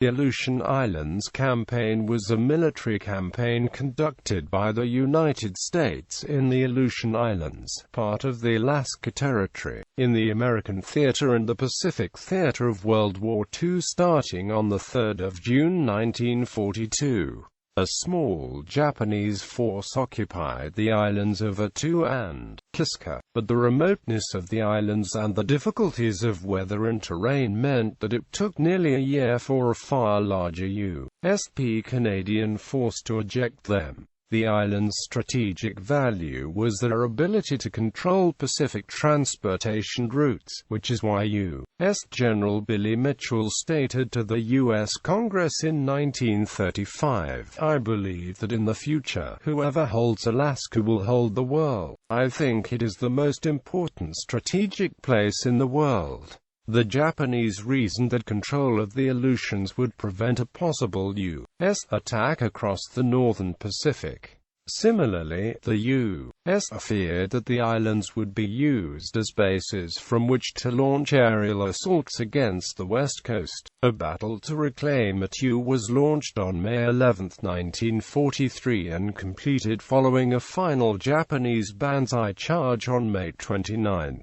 The Aleutian Islands Campaign was a military campaign conducted by the United States in the Aleutian Islands, part of the Alaska Territory, in the American Theater and the Pacific Theater of World War II starting on 3 June 1942. A small Japanese force occupied the islands of Attu and Kiska, but the remoteness of the islands and the difficulties of weather and terrain meant that it took nearly a year for a far larger U.S. Canadian force to eject them. The island's strategic value was their ability to control Pacific transportation routes, which is why U.S. General Billy Mitchell stated to the U.S. Congress in 1935, "I believe that in the future, whoever holds Alaska will hold the world. I think it is the most important strategic place in the world." The Japanese reasoned that control of the Aleutians would prevent a possible U.S. attack across the northern Pacific. Similarly, the U.S. feared that the islands would be used as bases from which to launch aerial assaults against the west coast. A battle to reclaim Attu was launched on May 11, 1943 and completed following a final Japanese banzai charge on May 29.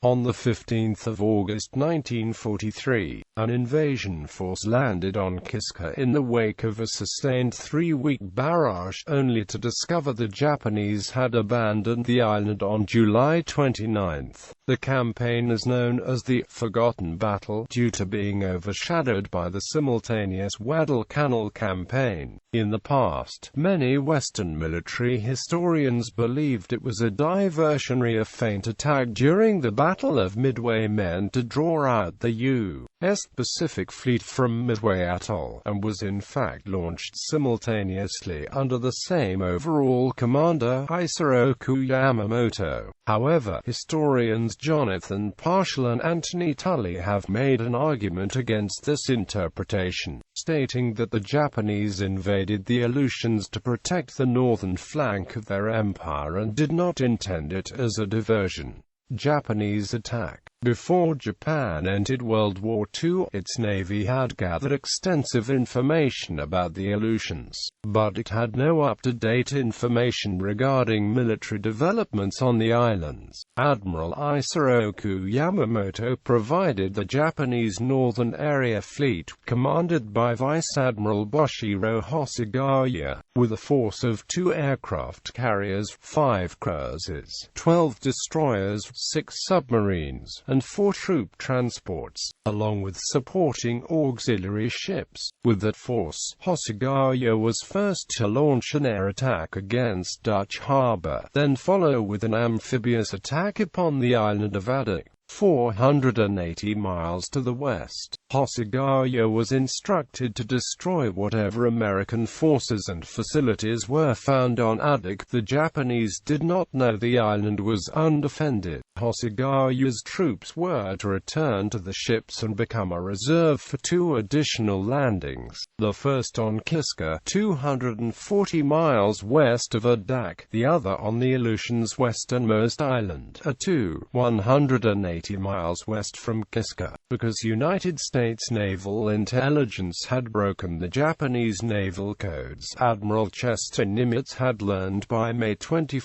On 15 August 1943, an invasion force landed on Kiska in the wake of a sustained 3-week barrage, only to discover the Japanese had abandoned the island on July 29. The campaign is known as the Forgotten Battle due to being overshadowed by the simultaneous Guadalcanal campaign. In the past, many Western military historians believed it was a diversionary or feint attack during the Battle of Midway meant to draw out the U.S. Pacific Fleet from Midway Atoll, and was in fact launched simultaneously under the same overall commander, Isoroku Yamamoto. However, historians Jonathan Parshall and Anthony Tully have made an argument against this interpretation, stating that the Japanese invaded the Aleutians to protect the northern flank of their empire and did not intend it as a diversion. Japanese attack. Before Japan entered World War II, its navy had gathered extensive information about the Aleutians, but it had no up-to-date information regarding military developments on the islands. Admiral Isoroku Yamamoto provided the Japanese Northern Area Fleet, commanded by Vice Admiral Boshiro Hosogawa, with a force of 2 aircraft carriers, 5 cruisers, 12 destroyers, 6 submarines, and 4 troop transports, along with supporting auxiliary ships. With that force, Hosogawa was first to launch an air attack against Dutch Harbor, then follow with an amphibious attack upon the island of Attu, 480 miles to the west. Hosogawa was instructed to destroy whatever American forces and facilities were found on Attu. The Japanese did not know the island was undefended. Hosogawa's troops were to return to the ships and become a reserve for 2 additional landings, the first on Kiska, 240 miles west of Attu, the other on the Aleutians' westernmost island, Attu, 180 miles west from Kiska. Because United States naval intelligence had broken the Japanese naval codes, Admiral Chester Nimitz had learned by May 21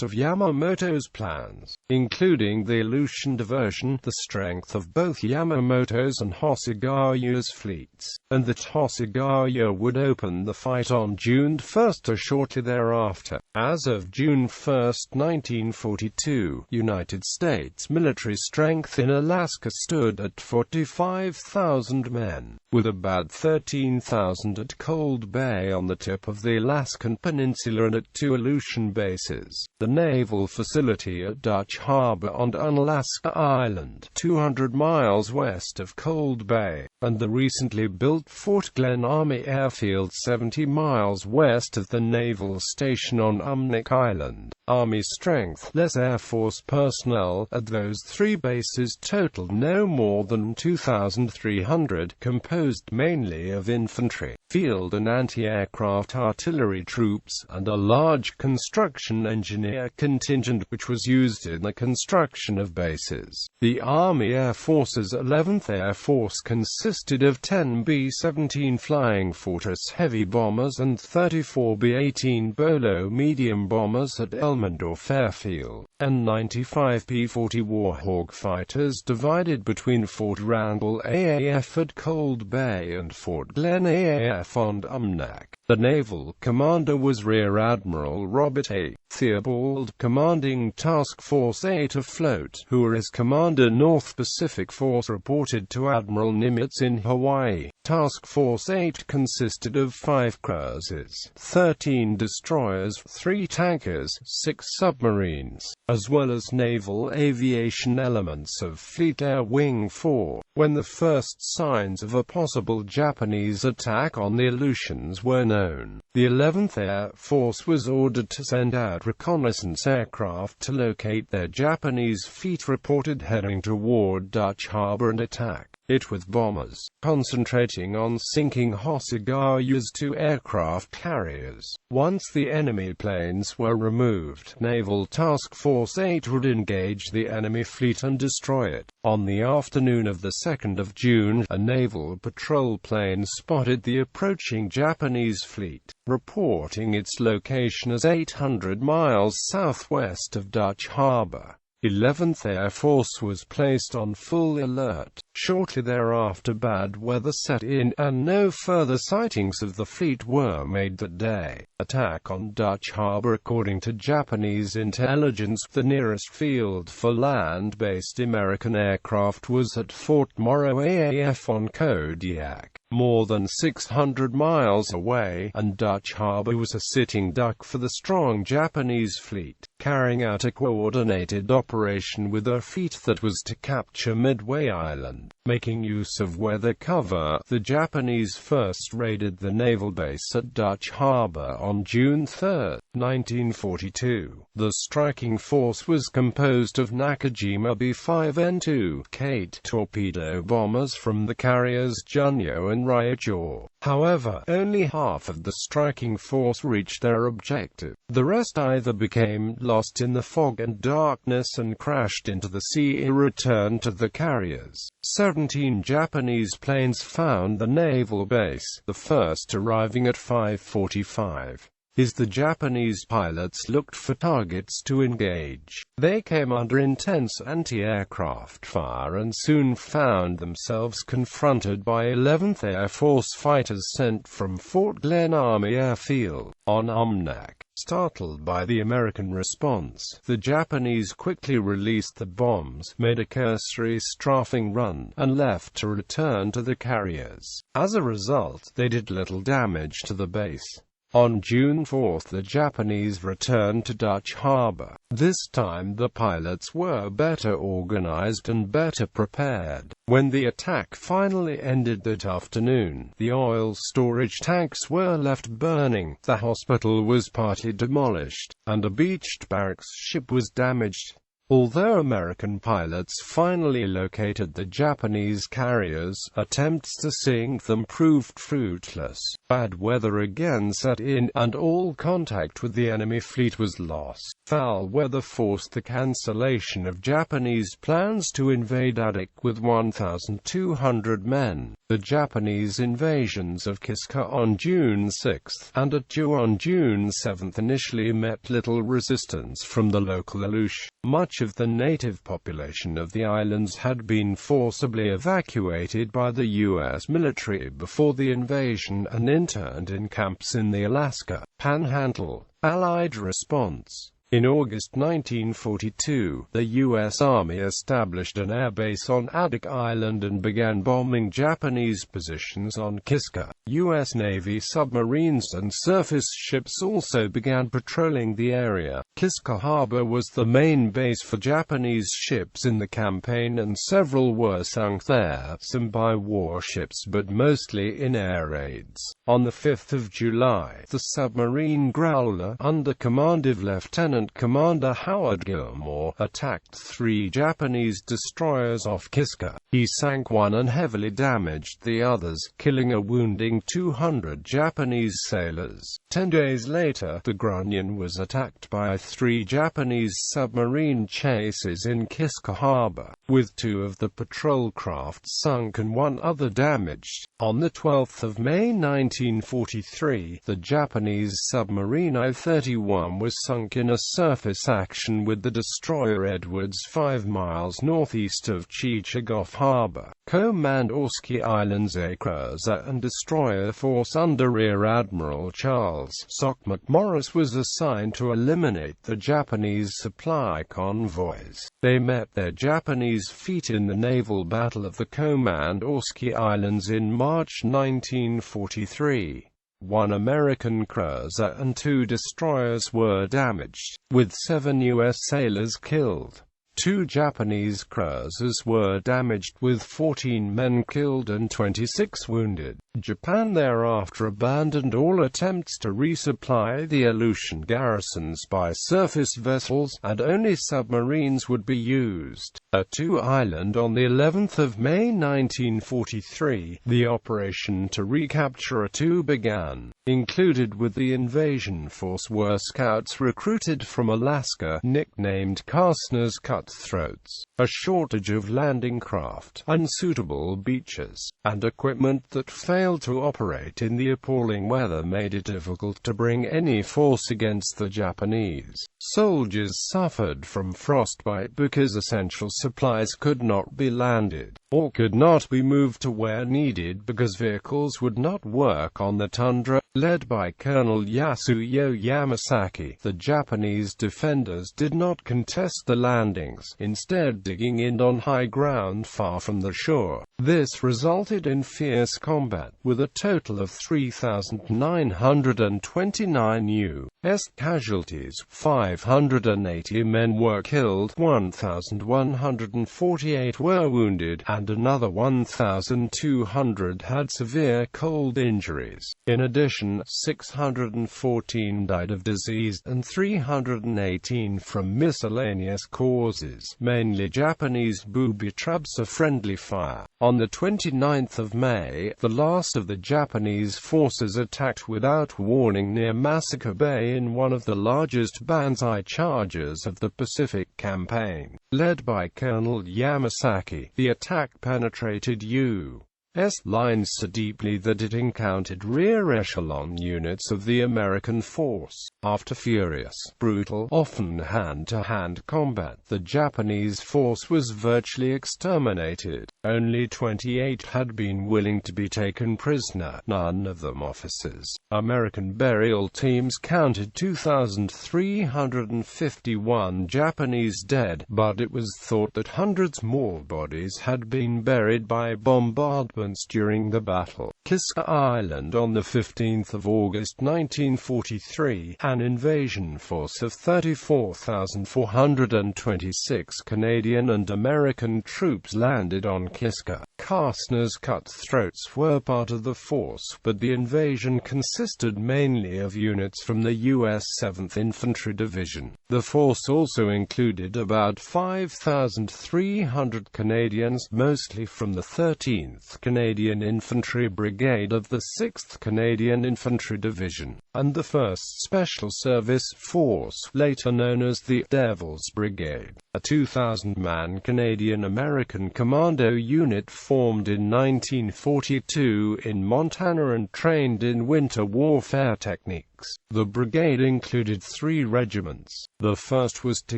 of Yamamoto's plans, including the Aleutian diversion, the strength of both Yamamoto's and Hosogawa's fleets, and that Hosogawa would open the fight on June 1 or shortly thereafter. As of June 1, 1942, United States military strength in Alaska stood at 45,000 men, with about 13,000 at Cold Bay on the tip of the Alaskan Peninsula and at 2 Aleutian bases, the naval facility at Dutch Harbor on Unalaska Island, 200 miles west of Cold Bay, and the recently built Fort Glen Army Airfield 70 miles west of the naval station on Umnik Island. Army strength, less Air Force personnel, at those 3 bases totaled no more than 2,300, composed mainly of infantry. field and anti-aircraft artillery troops, and a large construction engineer contingent which was used in the construction of bases. The Army Air Force's 11th Air Force consisted of 10 B-17 Flying Fortress heavy bombers and 34 B-18 Bolo medium bombers at Elmendorf Airfield, and 95 P-40 Warhawk fighters divided between Fort Randall AAF at Cold Bay and Fort Glenn AAF on Umnak. The naval commander was Rear Admiral Robert A. Theobald, commanding Task Force 8 afloat, who as Commander North Pacific Force reported to Admiral Nimitz in Hawaii. Task Force 8 consisted of 5 cruisers, 13 destroyers, 3 tankers, 6 submarines, as well as naval aviation elements of Fleet Air Wing 4. When the first signs of a possible Japanese attack on the Aleutians were known, the 11th Air Force was ordered to send out reconnaissance aircraft to locate their Japanese fleet reported heading toward Dutch Harbor and attack it with bombers, concentrating on sinking Hosogawa's 2 aircraft carriers. Once the enemy planes were removed, Naval Task Force 8 would engage the enemy fleet and destroy it. On the afternoon of the 2nd of June, a naval patrol plane spotted the approaching Japanese fleet, reporting its location as 800 miles southwest of Dutch Harbor. 11th Air Force was placed on full alert. Shortly thereafter bad weather set in, and no further sightings of the fleet were made that day. Attack on Dutch Harbor. According to Japanese intelligence, the nearest field for land-based American aircraft was at Fort Morrow AAF on Kodiak, more than 600 miles away, and Dutch Harbor was a sitting duck for the strong Japanese fleet, carrying out a coordinated operation with a fleet that was to capture Midway Island. Making use of weather cover, the Japanese first raided the naval base at Dutch Harbor on June 3, 1942. The striking force was composed of Nakajima B-5N2 Kate torpedo bombers from the carriers Junyo and Raiajaw. However, only half of the striking force reached their objective. The rest either became lost in the fog and darkness and crashed into the sea or returned to the carriers. 17 Japanese planes found the naval base, the first arriving at 5:45. The Japanese pilots looked for targets to engage. They came under intense anti-aircraft fire and soon found themselves confronted by 11th Air Force fighters sent from Fort Glenn Army Airfield, on Umnak. Startled by the American response, the Japanese quickly released the bombs, made a cursory strafing run, and left to return to the carriers. As a result, they did little damage to the base. On June 4, the Japanese returned to Dutch Harbor. This time the pilots were better organized and better prepared. When the attack finally ended that afternoon, the oil storage tanks were left burning, the hospital was partly demolished, and a beached barracks ship was damaged. Although American pilots finally located the Japanese carriers, attempts to sink them proved fruitless. Bad weather again set in, and all contact with the enemy fleet was lost. Foul weather forced the cancellation of Japanese plans to invade Adak with 1,200 men. The Japanese invasions of Kiska on June 6 and Attu on June 7 initially met little resistance from the local Aleutian. Much of the native population of the islands had been forcibly evacuated by the U.S. military before the invasion and interned in camps in the Alaska Panhandle. Allied response. In August 1942, the U.S. Army established an air base on Adak Island and began bombing Japanese positions on Kiska. U.S. Navy submarines and surface ships also began patrolling the area. Kiska Harbor was the main base for Japanese ships in the campaign, and several were sunk there, some by warships but mostly in air raids. On the 5th of July, the submarine Growler, under command of Lieutenant Lieutenant Commander Howard Gilmore, attacked 3 Japanese destroyers off Kiska. He sank one and heavily damaged the others, killing or wounding 200 Japanese sailors. 10 days later, the Grunion was attacked by 3 Japanese submarine chases in Kiska Harbor, with 2 of the patrol craft sunk and 1 other damaged. On the 12th of May 1943, the Japanese submarine I-31 was sunk in a surface action with the destroyer Edwards 5 miles northeast of Chichagof Harbor. Komandorski Islands A cruiser and destroyer force under Rear Admiral Charles "Sock" McMorris was assigned to eliminate the Japanese supply convoys. They met their Japanese fleet in the naval battle of the Komandorski Islands in March 1943. 1 American cruiser and 2 destroyers were damaged, with 7 U.S. sailors killed. 2 Japanese cruisers were damaged, with 14 men killed and 26 wounded. Japan thereafter abandoned all attempts to resupply the Aleutian garrisons by surface vessels, and only submarines would be used. At Attu Island on the 11th of May 1943, the operation to recapture Attu began. Included with the invasion force were scouts recruited from Alaska, nicknamed Kastner's Cutthroats, a shortage of landing craft, unsuitable beaches, and equipment that failed to operate in the appalling weather made it difficult to bring any force against the Japanese. Soldiers suffered from frostbite because essential supplies could not be landed, or could not be moved to where needed because vehicles would not work on the tundra. Led by Colonel Yasuyo Yamasaki, the Japanese defenders did not contest the landings, instead digging in on high ground far from the shore. This resulted in fierce combat, with a total of 3,929 U.S. casualties. 580 men were killed, 1,148 were wounded, and another 1,200 had severe cold injuries. In addition, 614 died of disease, and 318 from miscellaneous causes, mainly Japanese booby traps or friendly fire. On the 29th of May, the last of the Japanese forces attacked without warning near Massacre Bay in one of the largest banzai charges of the Pacific Campaign. Led by Colonel Yamasaki, the attack penetrated U.S. lines so deeply that it encountered rear echelon units of the American force. After furious, brutal, often hand-to-hand combat, the Japanese force was virtually exterminated. Only 28 had been willing to be taken prisoner, none of them officers. American burial teams counted 2,351 Japanese dead, but it was thought that hundreds more bodies had been buried by bombardments during the battle. Kiska Island on the 15th of August 1943, an invasion force of 34,426 Canadian and American troops landed on Kiska. Kastner's Cutthroats were part of the force, but the invasion consisted mainly of units from the U.S. 7th Infantry Division. The force also included about 5,300 Canadians, mostly from the 13th Canadian Infantry Brigade of the 6th Canadian Infantry Division, and the 1st Special Service Force, later known as the Devil's Brigade. A 2,000-man Canadian-American commando unit formed in 1942 in Montana and trained in winter warfare techniques. The brigade included 3 regiments. The first was to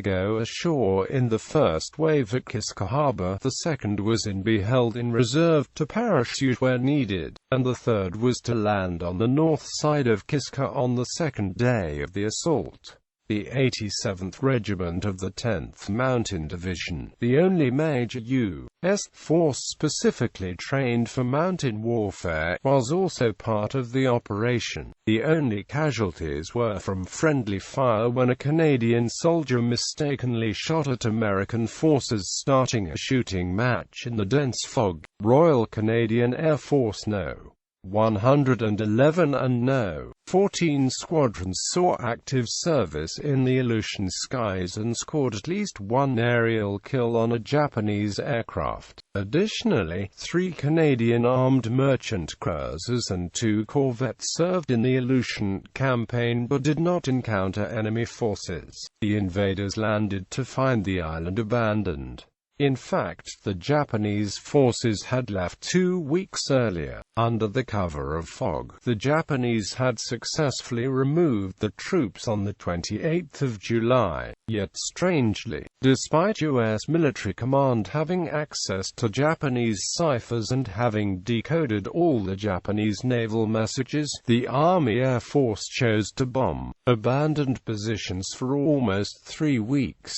go ashore in the first wave at Kiska Harbor, the second was to be held in reserve to parachute where needed, and the third was to land on the north side of Kiska on the second day of the assault. The 87th Regiment of the 10th Mountain Division, the only major U.S. force specifically trained for mountain warfare, was also part of the operation. The only casualties were from friendly fire when a Canadian soldier mistakenly shot at American forces starting a shooting match in the dense fog. Royal Canadian Air Force No. 111 and No. 14 squadrons saw active service in the Aleutian skies and scored at least one aerial kill on a Japanese aircraft. Additionally, 3 Canadian armed merchant cruisers and 2 corvettes served in the Aleutian Campaign but did not encounter enemy forces. The invaders landed to find the island abandoned. In fact, the Japanese forces had left 2 weeks earlier. Under the cover of fog, the Japanese had successfully removed the troops on the 28th of July. Yet strangely, despite U.S. military command having access to Japanese ciphers and having decoded all the Japanese naval messages, the Army Air Force chose to bomb abandoned positions for almost 3 weeks.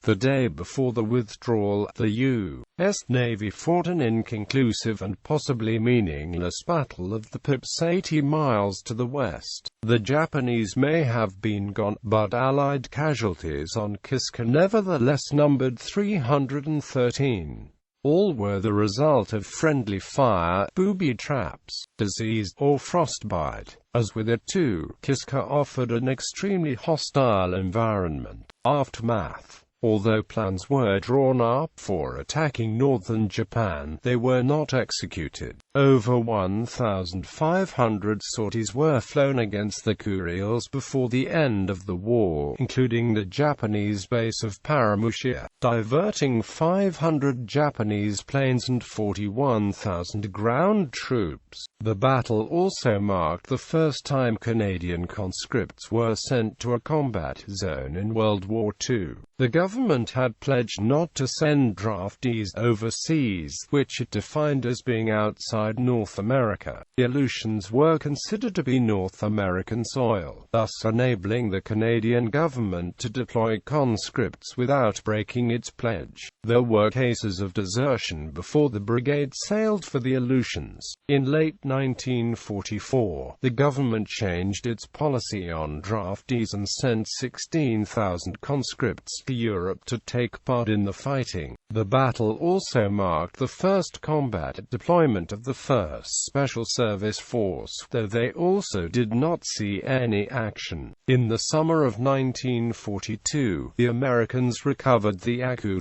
The day before the withdrawal, the U.S. Navy fought an inconclusive and possibly meaningless battle of the Pips 80 miles to the west. The Japanese may have been gone, but Allied casualties on Kiska nevertheless numbered 313. All were the result of friendly fire, booby traps, disease, or frostbite. As with Attu, Kiska offered an extremely hostile environment. Aftermath. Although plans were drawn up for attacking northern Japan, they were not executed. Over 1,500 sorties were flown against the Kuriles before the end of the war, including the Japanese base of Paramushia, diverting 500 Japanese planes and 41,000 ground troops. The battle also marked the first time Canadian conscripts were sent to a combat zone in World War II. The government had pledged not to send draftees overseas, which it defined as being outside North America. The Aleutians were considered to be North American soil, thus enabling the Canadian government to deploy conscripts without breaking its pledge. There were cases of desertion before the Brigade sailed for the Aleutians. In late 1944, the government changed its policy on draftees and sent 16,000 conscripts to Europe to take part in the fighting. The battle also marked the first combat deployment of the 1st Special Service Force, though they also did not see any action. In the summer of 1942, the Americans recovered the Attu,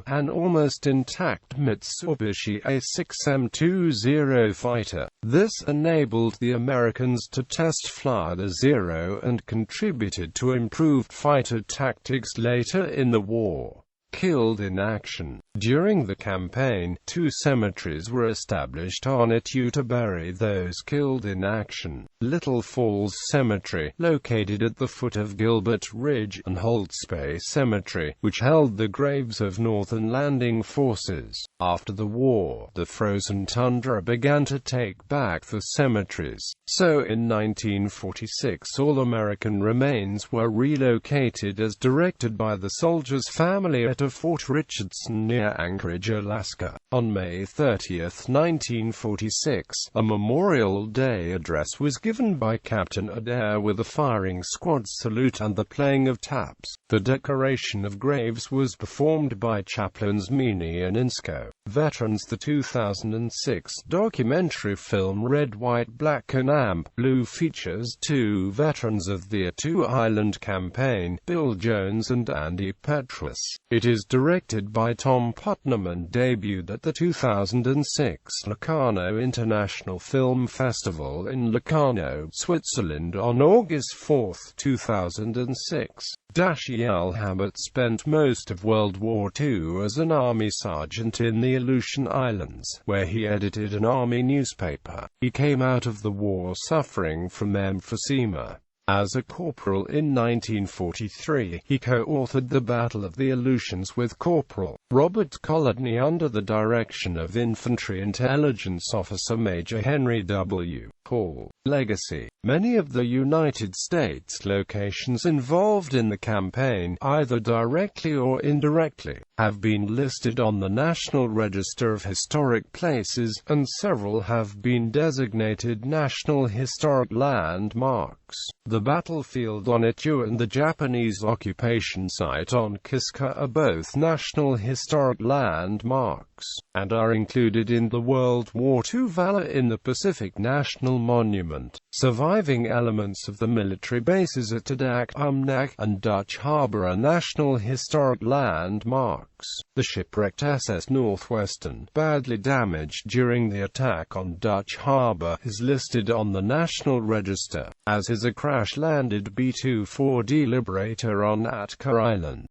an almost intact Mitsubishi A6M20 fighter. This enabled the Americans to test fly the Zero and contributed to improved fighter tactics later in the war. Killed in action. During the campaign, 2 cemeteries were established on Attu to bury those killed in action. Little Falls Cemetery, located at the foot of Gilbert Ridge, and Holt's Bay Cemetery, which held the graves of Northern Landing forces. After the war, the frozen tundra began to take back the cemeteries. So in 1946 all American remains were relocated as directed by the soldiers' family at Fort Richardson near Anchorage, Alaska. On May 30, 1946, a Memorial Day address was given by Captain Adair with a firing squad salute and the playing of taps. The decoration of graves was performed by chaplains Meany and Insko. Veterans. The 2006 documentary film Red, White, Black and Amp Blue features 2 veterans of the Attu Island Campaign, Bill Jones and Andy Petrus. It is directed by Tom Putnam and debuted at the 2006 Locarno International Film Festival in Locarno, Switzerland on August 4, 2006. Dashiell Hammett spent most of World War II as an Army sergeant in the Aleutian Islands, where he edited an Army newspaper. He came out of the war suffering from emphysema. As a corporal in 1943, he co-authored The Battle of the Aleutians with Corporal Robert Colodny under the direction of Infantry Intelligence Officer Major Henry W. Hall. Legacy. Many of the United States locations involved in the campaign, either directly or indirectly, have been listed on the National Register of Historic Places, and several have been designated National Historic Landmarks. The The battlefield on Attu and the Japanese occupation site on Kiska are both National Historic Landmarks, and are included in the World War II Valor in the Pacific National Monument. Surviving elements of the military bases at Adak, and Dutch Harbor are National Historic Landmarks. The shipwrecked SS Northwestern, badly damaged during the attack on Dutch Harbor, is listed on the National Register, as is a crash-landed B-24D Liberator on Atka Island.